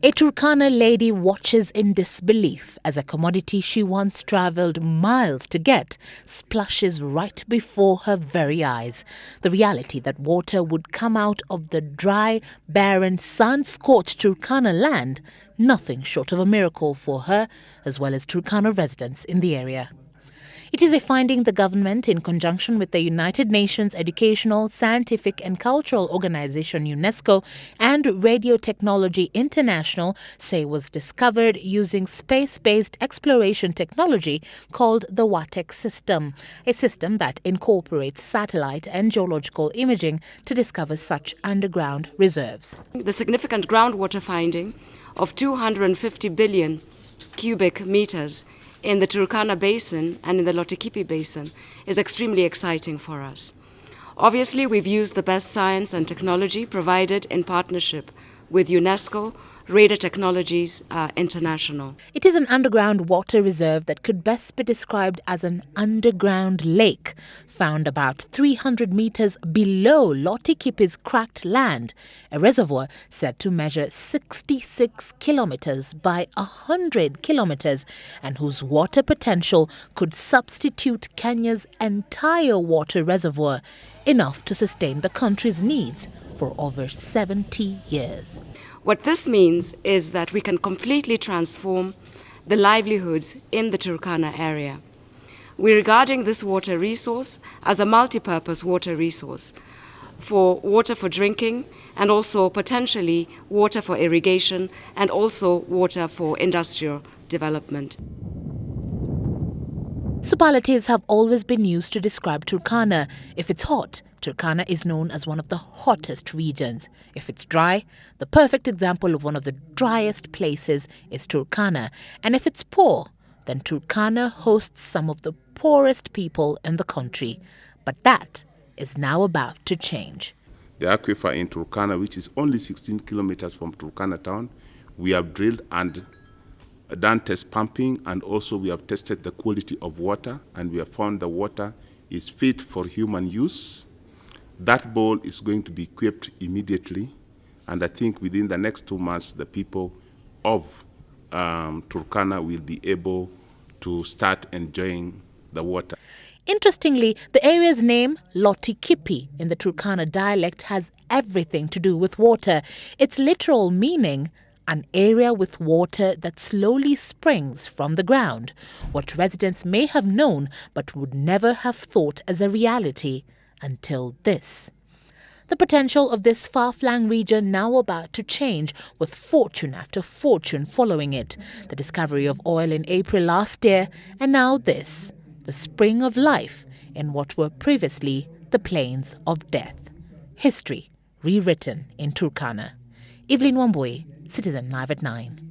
A Turkana lady watches in disbelief as a commodity she once travelled miles to get splashes right before her very eyes. The reality that water would come out of the dry, barren, sun-scorched Turkana land, nothing short of a miracle for her, as well as Turkana residents in the area. It is a finding the government, in conjunction with the United Nations Educational, Scientific and Cultural Organization UNESCO and Radio Technology International, say was discovered using space-based exploration technology called the WATEC system, a system that incorporates satellite and geological imaging to discover such underground reserves. The significant groundwater finding of 250 billion cubic meters in the Turkana Basin and in the Lotikipi Basin is extremely exciting for us. Obviously, we've used the best science and technology provided in partnership with UNESCO, Radar Technologies International. It is an underground water reserve that could best be described as an underground lake, found about 300 meters below Lotikipi's cracked land, a reservoir said to measure 66 kilometers by 100 kilometers and whose water potential could substitute Kenya's entire water reservoir, enough to sustain the country's needs for over 70 years. What this means is that we can completely transform the livelihoods in the Turkana area. We're regarding this water resource as a multi-purpose water resource for water for drinking and also potentially water for irrigation and also water for industrial development. Superlatives have always been used to describe Turkana. If it's hot, Turkana is known as one of the hottest regions. If it's dry, the perfect example of one of the driest places is Turkana. And if it's poor, then Turkana hosts some of the poorest people in the country. But that is now about to change. The aquifer in Turkana, which is only 16 kilometers from Turkana town, we have drilled and done test pumping, and also we have tested the quality of water, and we have found the water is fit for human use. That bowl is going to be equipped immediately, and I think within the next 2 months, the people of Turkana will be able to start enjoying the water. Interestingly, the area's name, Lotikipi, in the Turkana dialect has everything to do with water. Its literal meaning, an area with water that slowly springs from the ground, what residents may have known but would never have thought as a reality until this. The potential of this far-flung region now about to change, with fortune after fortune following it. The discovery of oil in April last year, and now this, the spring of life in what were previously the plains of death. History rewritten in Turkana. Evelyn Wambui, Citizen Live at 9.